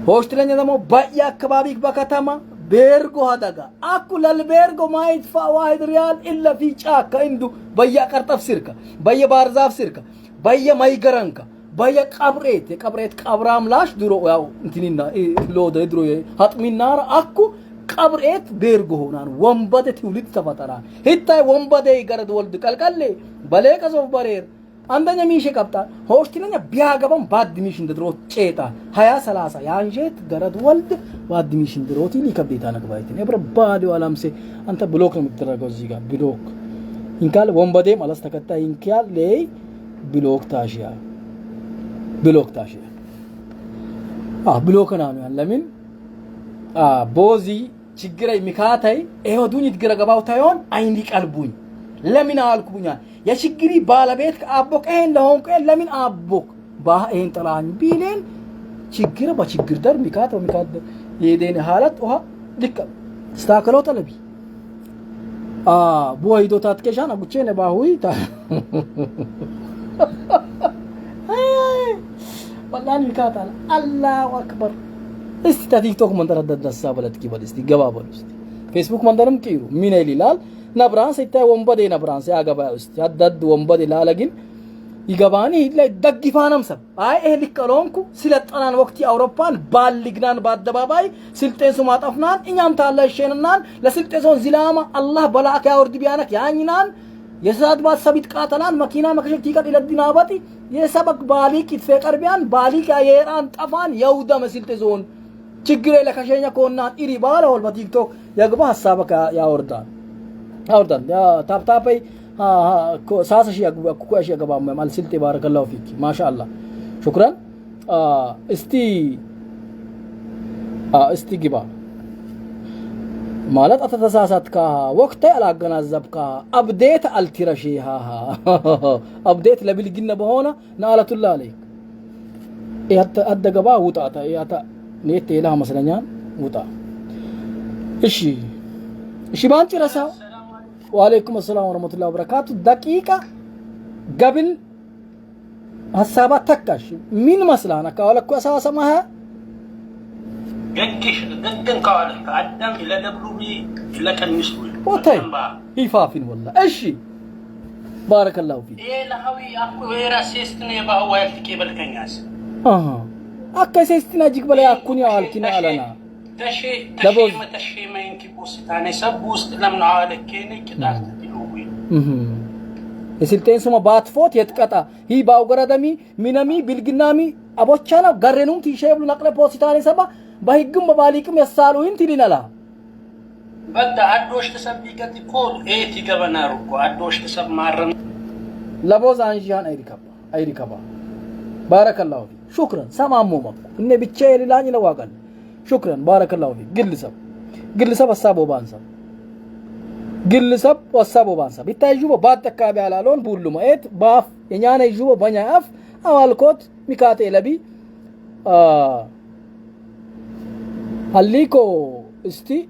ሆሽትለኛ ደግሞ በያ አካባቢ በከተማ ቤርጎ አደጋ አኩ ለልቤርጎ ማይት ፋዋይድ ሪያል ኢላ ፊ ጫካ እንዱ በያ ቀርጠፍ ሲርካ በየ ባርዛፍ ሲርካ በየ ማይገረንካ በየ ቀብሬት ቀብራም ላሽ ድሮ ያው እንትኒና ሎደ ድሮ ሀጥሚናር አኩ ቀብሬት ቤርጎ ሆናን ወንበደ ትውልድ ተፈጠራን ሂታይ ወንበደ ይገረድ ወልድ ቀልቀሌ በለቀሶፍ በሬር አንደኛ ሚሽ ቀብጣ ሆስቲነኛ ቢያገባም ባድሚሽ እንደድሮ ጨጣ 20 30 ያንጀት ገረድ ወልድ ባድሚሽ እንደድሮቲ ሊከብዴታ ነግባይት ነብረ ባዲው አላምሴ አንተ ብሎክ ነው የምትደረገው እዚህ ጋር ብሎክ እንካል ወንበዴ ማለት ተከታይ እንካል ለይ ብሎክ ታሽያ ብሎክ ነው ለምን ቦዚ ችግር የሚካታይ ኤሆዱን ይትገረገባው ታዮን አይንዲ ቀልቡኝ ለምን አልኩኛ የችግሪ ባለቤት አቦክ ይሄን ለሆንኩ ለምን አቦክ ባሄን ጥላኝ ቢሌን ችግር በችግር ደር ሚካት የዴን ሐለት ውሃ ልክ ስታከሎ ተለቢ ቦይዶ ታትከሻን አጉቼ ነባሁይ ታ والله ሚካታ አላሁ አክበር እስቲ ቲክቶክ መንደር ደደሳ በለጥቂ በልስቲ ገባ በልስቲ ፌስቡክ መንደርም ቂሩ ምን ይላል ነብራን ሲታይ ወንበዴ ነብራን ሲያገባ ውስጥ ያዳድ ወንበዴ ላለግን ይገባኒ ላይ ደግፋናም ሰብ አይ ይሄ ሊቀሎንኩ ስለጠናን ወቅት አውሮፓን ባልግናን በአደባባይ ስልጤን ሱማ ጠፍናን እኛም ታላሽነናን ለስልጤ ዞን ዚላማ አላህ በላካ ያወርድ ቢያነክ ያኝናን የሳት ባስ ሰቢት ቃተላን መኪና መከሸት ይቀር ይለድናባቲ የሰበክ ባሊክ ይፈቀር ቢያን ባሊክ የኢራን ጠፋን የውዳ መስልጤ ዞን ችግር ለከሸኛ ኮናን ኢሪ ባላው በቲክቶክ የግባ ሐሳበካ ያወርዳል ያ ታፕታፕይ ساسة شيء أكو أشياء كبار مال سلتي بارك الله فيك ما شاء الله شكرا استي جبا مالت أتتساسات كا وقت على جنازب كا أبديت الترشي ها أبديت لبي الجنة بهونا نالة الله عليك إيه هذا جبا وطا إيه هذا نيت إله مثلاً يان وطا إيشي بانتي رسا وعليكم السلام ورحمة الله وبركاته دقيقة قبل حسابات تكاش مين مثلا كاولك كوسا سماها قدش قدن كاولك قدم إلى دبلوبي إلى كان يسوي وطيب يفافين والله إيشي بارك الله فيك إيه لهوي أكو ويرا سيستني بهو يلتكي بالكنياس أكا سيستنا جيك بلا أكوني عالكنا علنا تشي ما ينكي بوستاني سبوست لمن عالك كيني كدار تدلوبي يسلتين سما باتفوت يتقطع هي باوغرادمي مينامي بلغنامي ابوچانا غرنوم تيشيبل نقل بوستاني سبا بايغم بباليكم يسالوين تيلينالا بدا ادوش تسبيكتي كول ايتي غبنارو ادوش تسب مارن لبوز انجان ايريكابا بارك الله فيك شكرا سمامو مك ان بيچيل لاني لواقل شكرا بارك الله فيك قلسب السابو بانسب قلسب والسابو بانسب بتاجوبه بعد تكابي على لون بولو مايت باف ينانا يجوبه بنيا اف اوالكوت ميكاتي لبي هليكو استي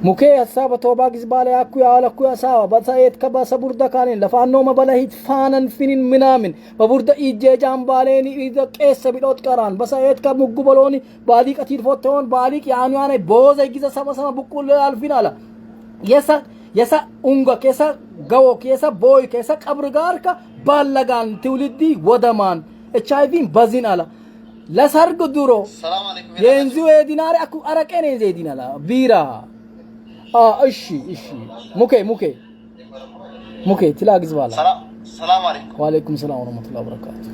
موكي السابة توبا قزبالي اكو يالكو يا سابة بسايت كبا سبوردا كانين لفانو مبالهيت فانن فينين منامن ببوردا إيجي جامباليني إذا كيس بلوت كاران بسايت كب مقبلوني باليك أتير فوتون باليك يعني بوزا يجيزا سما بكل الفين على يسا أونغا كيسا غاو كيسا بوي كيسا قبرغار كا بالغان تولدي ودمان اتشايفين بازين على لا سارغ دورو السلام عليكم ينزو دينار اكو اركن زي دينالا بيرا ايشي موكي تلاقز بالا السلام عليكم وعليكم السلام ورحمه الله وبركاته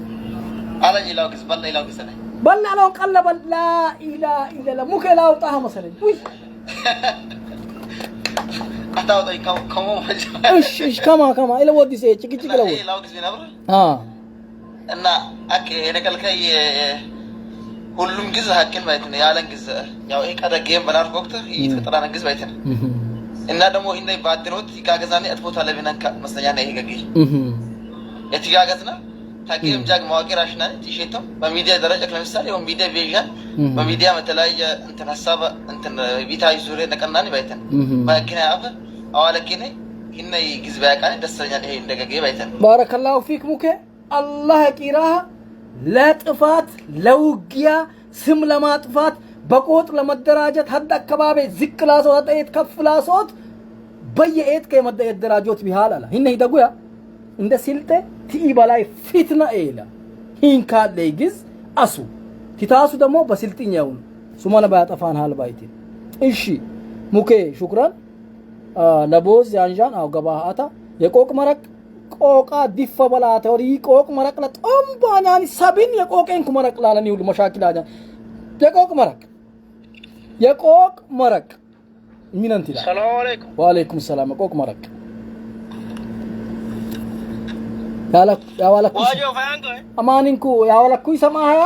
على يلاقز بلا يلاقز بلا لو قلب لا اله الا الله موكي لا وطاها مثلا وي اتاو كم ايش كما الى ودي سي تشكي لو يلاقز بنبر እና አከ የነቀልከይ ሁሉም ግዝ ሀቅን ባይተነ ያለን ግዝ ያው ይቀደገም በላር ወቅት ይተጠራነ ግዝ ባይተነ እና ደግሞ ይሄን ባድሮት ይጋገዛኔ አጥፎታ ለብናን መስለኛ ነው ይገገ የትጋገዝና ታቂም ጃግ ማዋቂራሽና ትሽተው በሚዲያ ደረጃ ለምሳሌ ነው ሚዲያ ቪዥን በሚዲያ መተላየ እንትን ሐሳብ እንትን ቪታይ ዙሪያ ነቀናኒ ባይተነ ማከናፍ አዋለከኔ ይሄን ግዝ ባያቃኔ ደስተኛ ነው ይሄ እንደገገ ባይተነ ባረከላሁ ፊክ ሙከ الله يكيرها لا طفات لوغيا سم لما طفات بقوت لما الدراجات هدا كبابي ذكلا صوت ايت كفلا صوت بيئت كيما الدراجات بحالا هنا يدقويا عند سلطة تي بالاي فتنة ايلا هين كاد ليجز اسو تتاسو دمو بسلطين يون سمانا بايت افان حال بايتين انشي موكي شكرا لبوز يانجان او قباهاتا يقوك مرك ቆቃ ዲፈ በላተ ወሪ ቆቅ መረቅ ለጦምባኛኒ ሰብን የቆቄን ኩመረቅ ላለኒ ሁሉ መሻኪላኛ የቆቅ መረቅ ሚነንቲ ላ ሰላም አለይኩም ወአለይኩም ሰላም ቆቅ መረቅ ያዋለኩ ዋጆ ፈያንቆ አማኒንኩ ያዋለኩ ይሰማሃያ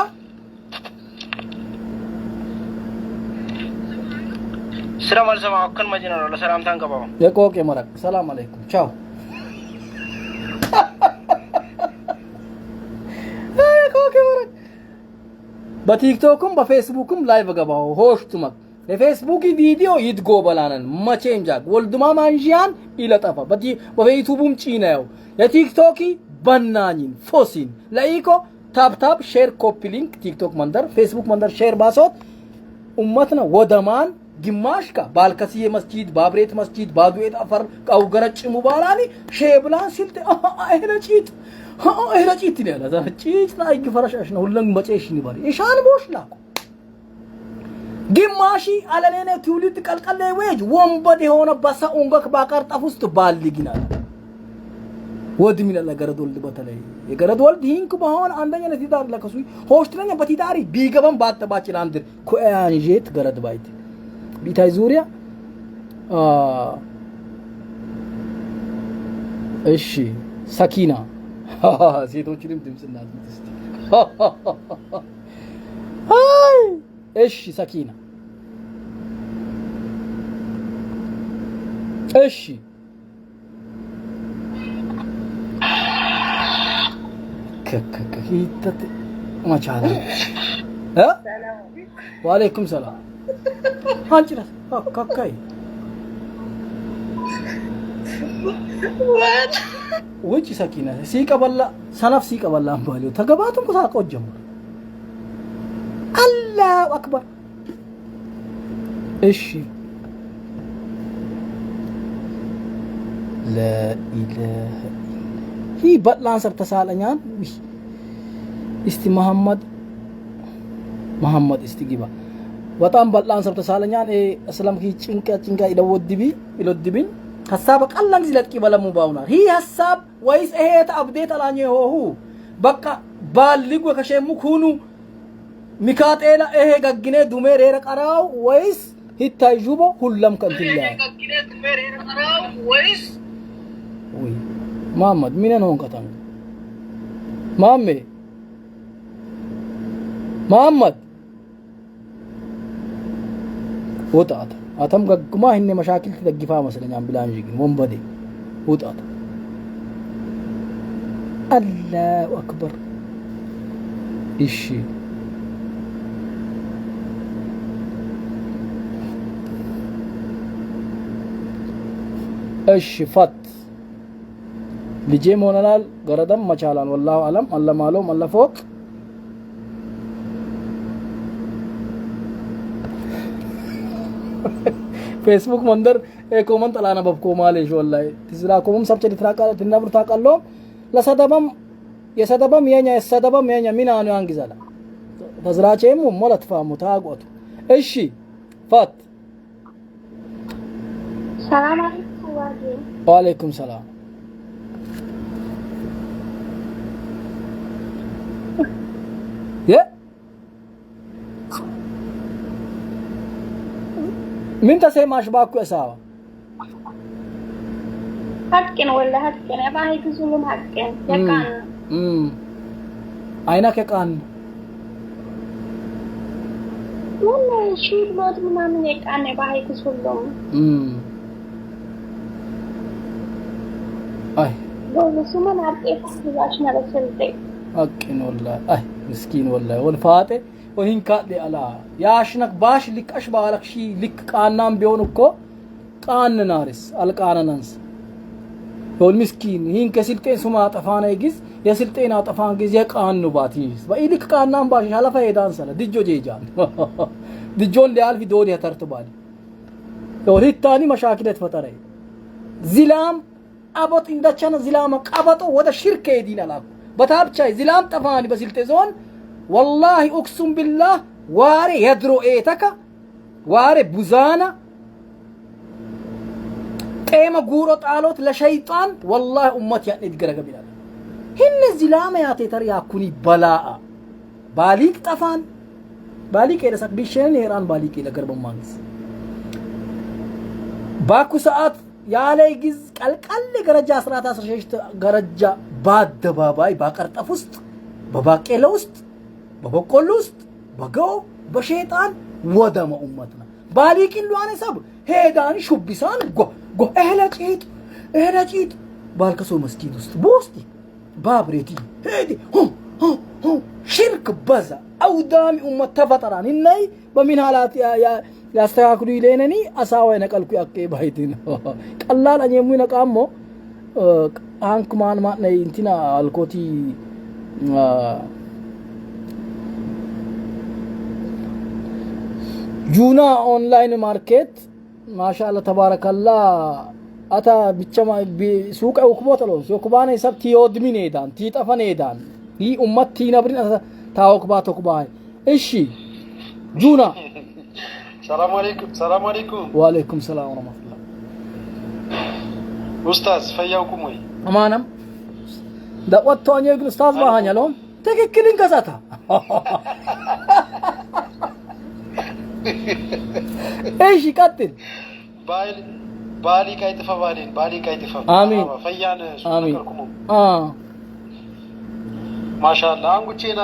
ሰላም አለይኩም አከን መጂና ነው ለሰላም ታንቀባው የቆቅ መረቅ ሰላም አለይኩም ቻው በቲክቶክም በፌስቡክም ላይቭ ገባው ሆሽቱማ የፌስቡክ ቪዲዮ ይድጎ በላነን መቼም ጃግ ወልዱማ ማንጂያን ይለጠፋ በዩቲዩብም ጪናው የቲክቶክ በናኝን ፎሲን ላይኮ ታፕ ሼር ኮፒ ሊንክ ቲክቶክ መንደር ፌስቡክ መንደር ሼር ባሶት ኡመትና ወደማን ግማሽ ካ ባልከሲየ መስጂድ ባብሬት መስጂድ ባዱኤት አፈር ቃው ገረጭ ሙባራኒ ሼብላን ሲልት እህለጪት ይላል ዛጪት ላይ ግፈራሽ ነው ሁሉም መጨሽ ይባል ኢሻን ቦሽላኩ ግማሺ አለኔነ ትውልድ ቀልቀለ ወጅ ወንበድ የሆነ በሰኡንገክ ባቀርጣፍ ውስጥ ባልግናል ወድ ምን ለገረድ ወልድ በተለይ የገረድ ወልድ ሂንክ በሆነ አንደኛ ለቲዳር ለከሱ ሆሽትለኛ በቲዳሪ ቢገበን ባተባችል አንድ ኮያንጄት ገረድ ባይት ቢታይ ዙሪያ እሺ ሰኪና ሴቶችንም ድምጽና እስቲ አይ እሺ ሰኪና እሺ كككيتت ما شاء الله ها وعليكم السلام هانجلس ككاي وجه سكينه سيقه بالله سنف سيقه بالله امباليو تغباتن كساقو جمر الله اكبر ايشي لا اله هي بطلان سب تسالنيان استي محمد استجيبا በጣም በጣም ሰብ ተሳለኛን እስላም ኪ ጭንቃ ይለወድብኝ ሐሳብ ቀላል ዝለጥቂ በለሙ ባውና ይሄ ሐሳብ ወይስ ይሄ ተአብዴት አላኘ ሆሁ በቃ ባልጉ ከሸሙ ኩኑ ሚካጤላ ይሄ ገግኔ ዱሜር የረቀራው ወይስ ይታይጁቦ ሁሉም ከንትላ ገግኔ ዱሜር የረቀራው ወይስ ወይ محمد مين هون كتان محمد وطاط اتم غما هن مشاكل تدغفا مثلا امبلانجي ومبدي وطاط الله اكبر ايشي ايش فات لجيم هونال غردم مچالان والله علم الله معلوم الله فوق فيسبوك منदर एक कमेंट लाना बब को मालेश والله تزرا कोम सब चरित्र का तिनबर ताकलो लसदबम የሰደበም የኛ የሰደበም የኛ ሚና ነው አንግዛላ ተዝራቼም ሞለት ፋሙ ታቆት እሺ ፋት ሰላም አለይኩም ወአለይኩም ሰላም من تسمعش باكو اساوا حقن ولا حقن يا باهي كزولم حقن يقان عينك يقان والله شيء ما من يقان يا باهي كزولم اي والله سمن عطيت عشان رسلتي حقن والله اي مسكين والله والفاتح وهين كادي على ياشنك باش لك اشبه لك شي لك قانام بيون እኮ ቃን ናርስ አልቃናንስ ወል ምስኪን ይህን ከስልጤን ሱማ አጠፋና ይግዝ የስልጤን አጠፋን ጊዜ ቃን ነው ባቲስ በኢልክ ቃናም ባሽ ሐለፈ ሄዳንሰለ ድጆ ጄጃን ድጆን ሊያልፍ ዶዲ ተርትባል ወሪታኒ መሻኪለት ፈጠረይ ዚላም አቦት እንደቻነ ዚላም ቀበጦ ወደ ሽርክ ሄዲናላ በታብቻይ ዚላም ጠፋኒ በስልጤ ዞን والله اقسم بالله واري يدرو ايتك واري بوزانا قيمة غورو طالوت لشيطان والله امتي يعني اتقرق بلاد هن الزلامة ياتي ترى يكوني بلاء باليك طفان باليك إذا سك بيشين هيران باليك إذا قرب مانس باكو ساعات يالي جز قل غرجة أسرات أسرشت غرجة باد دباباي باكر تفست بباكي لوست በበቆሎ ውስጥ በጋው በሸይጣን ወደማ ኡመትና ባሊቂን ሉአኔ ሰብ ሄዳኒ ሹቢሳን ጎ እህለጪት ባልከሶ መስጊድ ውስጥ ቦስቲ ባብሬቲ ሄዲ ሽርክ በዛ አውዳሚ ኡመት ተፈጠራን እናይ በሚን ሐላት ያስተካክሉ ይለነኒ አሳወይ ነቀልኩ ያቄ ባይቲን ቀላል አኘሙ ነቃሞ አንክ ማን ነይ እንትና አልኮቲ ጁና ኦንላይን ማርኬት ማሻአላ ተባረከላ አታ ብቻማ ሱቅ ወክቦተሎ ሱቅባኔ ሰብቲ ወድሚን ሄዳን ቲጠፈን ሄዳን ይ ኡመት ቲነብሪን ታወክባ ተኩባይ እሺ ጁና ሰላም አለይኩም ወአለይኩም ሰላም ወራህመቱላህ ኡስታዝ ፈያውኩም ወይ አማናም ዳወጣኝ ግን ኡስታዝ ባሃኛለው ትክክልን ከዛታ እሺ ቀጥል ባሊ ካይጥፋ ባሊ ካይጥፋ አሚን ፈያን ሱከርኩም ማሻአላ አንጉቼና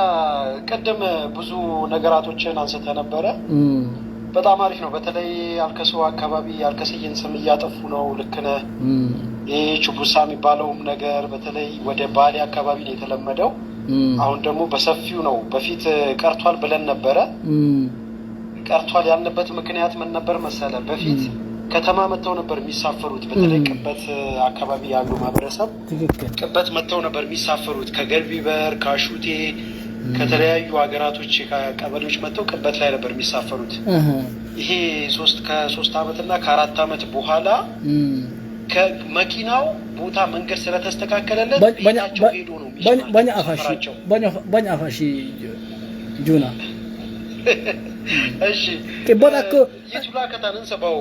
ቀደም ብዙ ነገራቶችን አንስተ ነበረ በጣም አሪፍ ነው በተለይ አልከሶ አካባቢ አልከሰየን ስም እያጠፉ ነው ልክነ ይሄ ቹቡሳ የሚባለውም ነገር በተለይ ወደ ባሊ አካባቢ ነው የተለመደው አሁን ደግሞ በሰፊው ነው በፊት ቀርቷል ብለን ነበረ ቀርቷል ያልነበት ምክንያት ምን ነበር መሰለ በፊት ከተማ መተው ነበር የሚሳፈሩት በተለይ ቅበት አካባቢ ያሉ ማህበረሰብ ቅበት መተው ነበር የሚሳፈሩት ከገልቢ በር ካሹቴ ከተለያዩ ሀገራቶች ከቀበሌዎች መተው ቅበት ላይ ነበር የሚሳፈሩት ይሄ 3 አመትና ከ4 አመት በኋላ ከመኪናው ቦታ መንገድ ስለተስተካከለለት ቤታቸው ሄዶ ነው በኛ አፋሺ ጁና እሺ ከበዳከ የቱላ ከተንን ሰባው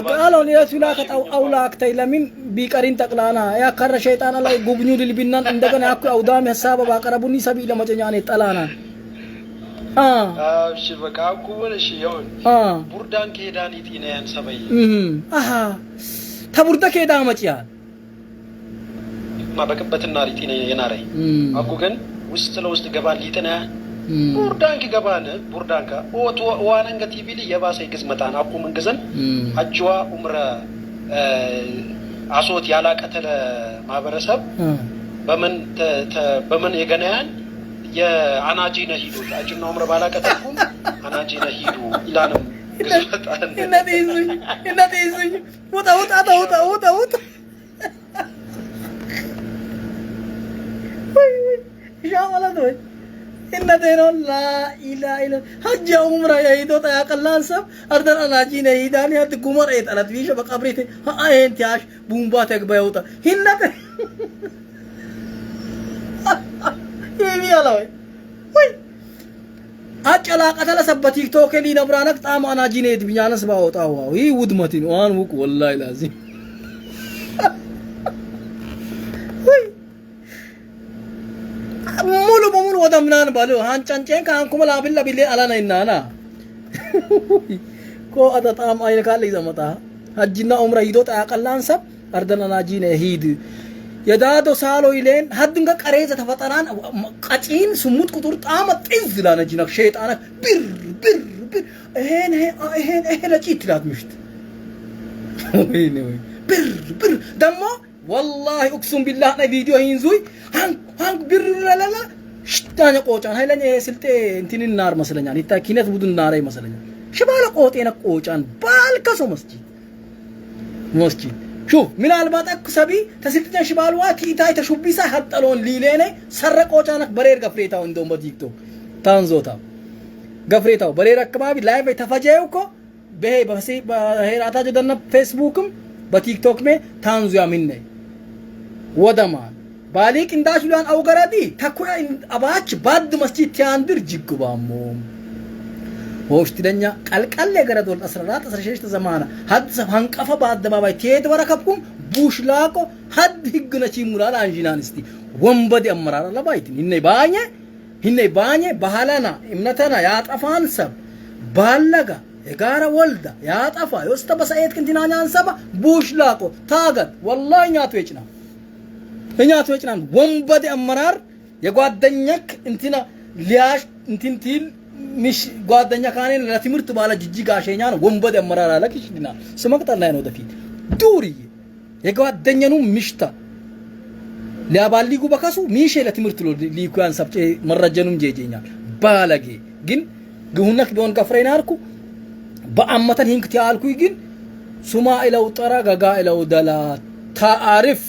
ቃሎን የቱላ ከተው አውላክታይ ለምን ቢቀሪን ጠቅላና ያ ከረ ሸይጣን ላይ ጉብኙ ድልብናን እንደገና ያኩ አውዳም ሐሳብ ባቀረቡኒ ሰቢ ለመጨኛኔ ጠላና እሺ በቃ አኩወን እሺ ይሁን ቡርዳን ከሄዳን ይቲና ያን ሰበይ ተቡርዳ ከሄዳ መጪያ ማበከበትና ሪቲና የናረይ አኩ ግን ውስጥ ለውስጥ ገባን ሊጥና ቡርዳንኪ ገባነ ቡርዳንካ ኦቶ ዋናንገ ቲቪሊ የባሰ ይግዝመታን አቁ መንገዘን አጅዋ ኡምራ አሶት ያላቀተለ ማህበረሰብ በመን የገናያን የአናጂ ነሂዱ አጅና ኡምራ ባላቀተኩም አናጂ ነሂዱ ኢላንም ግዝመታን እነዚህ ወጣ ሻማላዶ إنتينون لا إله إلا حج عمره يهيدو تيا كلان سب أردن أناجي نهيداني هاد قمر إيت أنا تبيش بقبريته ها أين تياش بومبا تك بيوتا هنت يبي الله وي أجل أكتلا سب تيك توك لي نبرانك تام أناجي نهيد بيجانس باوتا واو هي ودمتين وان وك والله لازم ሙሉ በሙሉ ወደምናን ባሉ አንጫንጨን ካንኩ መላብላ ቢለ አላና ይናና ኮ አጣጣም አይልካል ይዘመጣ ሐጅና ዑምራ ይዶ ታቀላን ሰብ አርደናና ጂነ ሂድ የዳዶ ሳሎ ይሌን ሐድንጋ ቀሬዘ ተፈጠራን ቀጪን ስሙት ቁጥር ጣመ ጥዝ ላነ ጂና ሸይጣና ብር ይሄን ለጪት ላት ምሽት ወይኔ ብር ደሞ والله اقسم بالله انا فيديو ينزوي هان بر لا لا شتانه ቆጫን ኃይለኛ የስልጤ እንትን النار መስለኛል ይታኪነት ቡድን ናሬ መስለኛል ሽባለ ቆጤነ ቆጫን ባልከሶ መስጂድ شوف من الباطك سبي تسلطن ሽባልዋ ቲታይ ተሹቢሳ ሐጠሎን ሊሌኔ ሰረቆጫነክ በሬር ገፍሬታው እንደውም በቲክቶክ ታንዞታ ገፍሬታው በሬር አካባቢ ላይቭ ተፈጀውኮ በሄራታ ጀደነ ፌስቡክም በቲክቶክ में ታንዙ ያሚነ ወደማን ባሊቅ እንዳሽሏን አውገራዲ ተኩራ አባች ባድ መስጂድ ያንድር ጅግባሞ ሆሽትደኛ ቀልቀል የገረዶል 14 16 ዘማና ሀድ ሰፋንቀፈ በአደባባይ ተሄድ ወረከብኩም ቡሽላቆ ሀድ ህግነቺ ሙላላ አንጂናን እስቲ ወንበድ አመራራ ለባይት ይነ ባኘ ባህላና እምነተና ያጠፋን ሰብ ባለጋ የጋራ ወልዳ ያጠፋ የስተበሰየት ክንቲናኛ አንሰባ ቡሽላቆ ታገት ወላሂ እኛቱ ወጭናን ወንበድ አመራር የጓደኛክ እንትና ሊያሽ እንትንቲል ሚሽ ጓደኛ ካኔን ለትምርት ባለ ጅጅጋ ሸኛ ነው ወንበድ አመራር አለክሽና ስመቅጠል ላይ ነው ደፊት ዱሪ የጓደኛኑ ሚሽታ ሊያባሊጉ በካሱ ሚሼ ለትምርት ሊኩያን ሰብጨ መረጀኑም ጄጄኛል ባለጌ ግን ግሁነክ ቢሆን ከፍሬና አርኩ በአመተን ሂንክቲ አልኩይ ግን ሱማ ኢለው ጠራ ጋጋ ኢለው ደላ ታሪፍ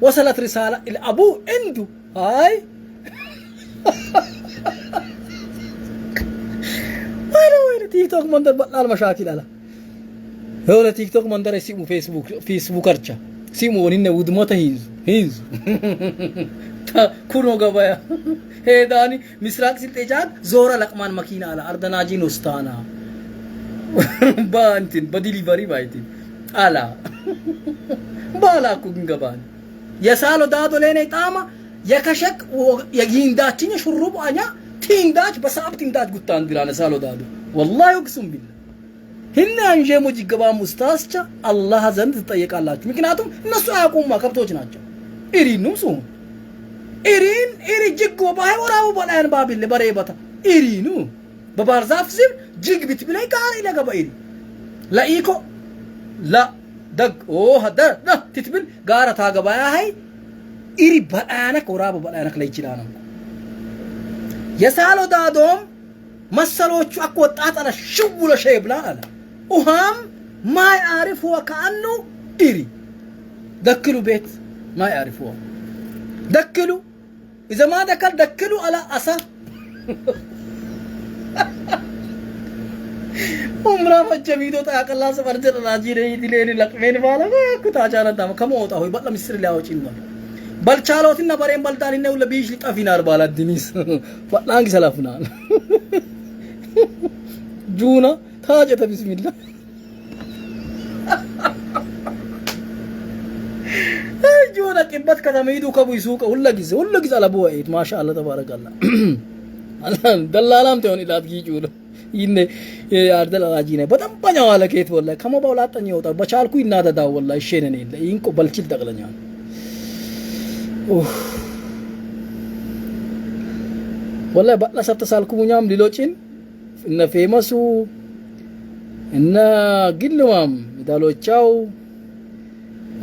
وصلت رسالة الأبو عنده هاي وين ቲክቶክ መንደር በጣም መሻኪል አለ هو تيك توك من دري سيمو فيسبوك أرجع سيمو ونين ودمته هينز كونو غبايا هيداني مسراك سيتجاد زورا لقمان مكينة على أردناجي نستانا بانتين بديليفري بايتين على بالا كوكين غبان يسالو دادو ليني تاما يكشك يجين داتين شروب أنيا تين داج بساب تين داج قطان درانا سالو دادو والله يقسم بالله هن አንጀ ሙጅ ገባ ሙስታስቻ አላህ ዘንድ ትጠየቃላችሁ ምክንያቱም እነሱ አያውቁማ ከብቶች ናቸው ኢሪኑም ሱ ኢሪን ጅግ ወባይወራው በላን ባቢል በሬበታ ኢሪኑ በባርዛፍ ስም ጅግ ቢትብላይ ጋር ይለገባ ኢሪ ለኢኮ ላ ደግ ኦ ሀደ ትትብል ጋራ ታገባያ ሃይ ኢሪ በላነክ ወራብ በላነክ ላይ ይችላል የሳሎ ዳዶም መሰሎቹ አቆጣጣለ ሽውለ ሸይብላ አለ وهم ما يعرفوا كأنه إيري دكلوا بيت ما يعرفوه دكلوا إذا ما دكلوا على أسا عمره فجميدو تاك الله سبحانه راجي رهي دليني لقمين بالا كنت أجانا دام كم ہوتا ہوئی بطلع مصر لیا ہو چین بل چالو تینا برین بلتانی نے ولا بیش لیتا فینار بالا دنیس بطلانگی سلافنان جونا تاجة بسم الله جونا كبت كذا ميدو كابو يسوق ولا جز على بوعيد ما شاء الله تبارك الله دلالام توني لا تجي جونا إنه يا أرد الأراجينه بدم بنيا ولا كيت والله كم باولات تاني होता बचाल कोई ना दादा والله शेने नहीं ले इनको बलचित दगलन्या والله بطلع سبت سالكو منيام ليلوچين إن فيمسو إن قلوام دالوچاو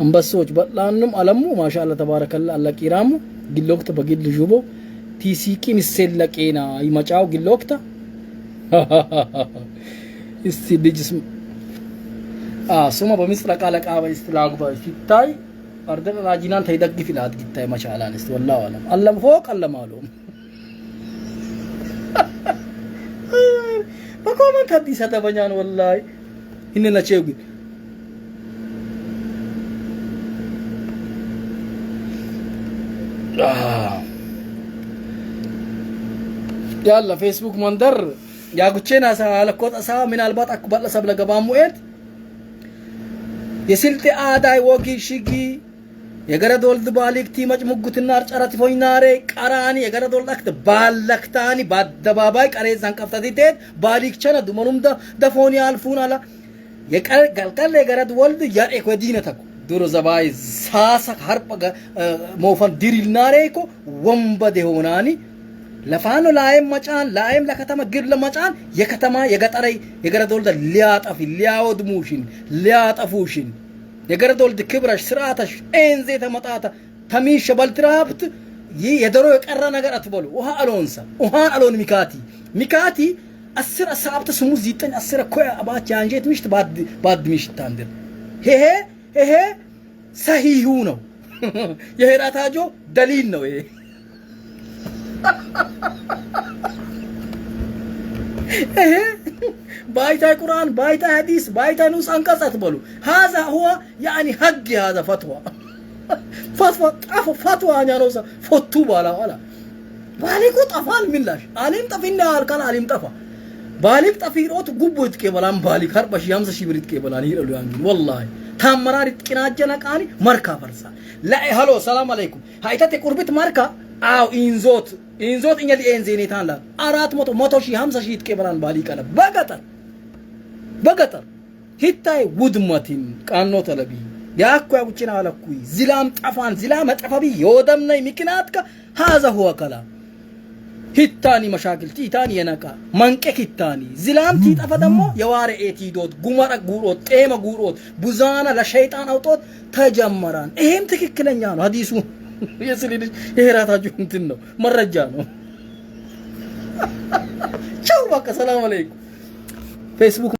أمبسوچ بطلانم علمو ما شاء الله تبارك الله الله كرامو قلوكتا بقل جوبو تيسيكي مسل لكينا يمچاو قلوكتا استدي جسم سوما بمصر قالك آبا استلاق با ستاي أردن راجينان تيدق في الهات جتاي ما شاء الله نست والله أعلم الله فوق الله معلوم بكومن حديث هذا بنيان والله إننا تشوفي يلا فيسبوك مندر يا قتشنا على كوت أسا من البات أكبر لسبلا جبام مويد يسلت آداي وقي شقي يقرأ دول دبالك تيمج مقت النار شرات فوي ناري كاراني يقرأ دول لك بالكتاني بعد دباباي كاري زنك أفتاديتين بالك شنا دمانم دفوني ألفون على يقرأ دول يا إخوة دينة تكو دور زباي ساسك هرب موفن ديريل ناري كو ومبا دهوناني لفانو لايم مچان لايم لكتما غير مچان يكتما يغطري يغرا دولد ليات افي لياود موشين ليات افوشين يغرا دولد كبرش سراتش ان زيت مطاتا تميش بلترابت يدرو يقرا ነገር አትበሉ ውሃ አሎንሳ ውሃን አሎን ሚካቲ 10 አሳብተ ስሙ ዚጠኝ 10 እኮ አባች አንጀት ምሽት ባድ ምሽት ታንደር ይሄ ሰሂሁ ነው የሄራታጆ ደሊል ነው ይሄ بايتا قرآن بايتا حديث بايتا نوس أنقص أتبلو هذا هو يعني حق هذا فتوى فتوى أنا نوسا فتو بالا ولا بالكو طفال من لاش علم طفينا الكل علم طفا بالك طفيروت قبوت كبلان بالك هربش يامس شبريت كبلان يقولوا يعني والله تامرار كناجنا كاني مركا فرسا لا هلو السلام عليكم هايتا تقربت مركا أو إنزوت إني اللي إنزيني تان لا أرات موتو شي 50 شي تكبران بالي كلا بقطر هتاي ودمتين كانو تلبي يا أكو أبوشنا على كوي زلام طفان زلام طفبي يودمنا مكناتك هذا هو كلام هتاني مشاكل تاني ينكا منكك هتاني زلام تي طفدمو يوار ايتي دوت غمر غوروت تيما غوروت بوزانا لشيطان اوتوت تجمران اهم تككلنيا ነው ሐዲሱ የስሊልጅ የሄራታጁ እንትን ነው መረጃ ነው ቻው በቃ ሰላም አለይኩም ፌስቡክ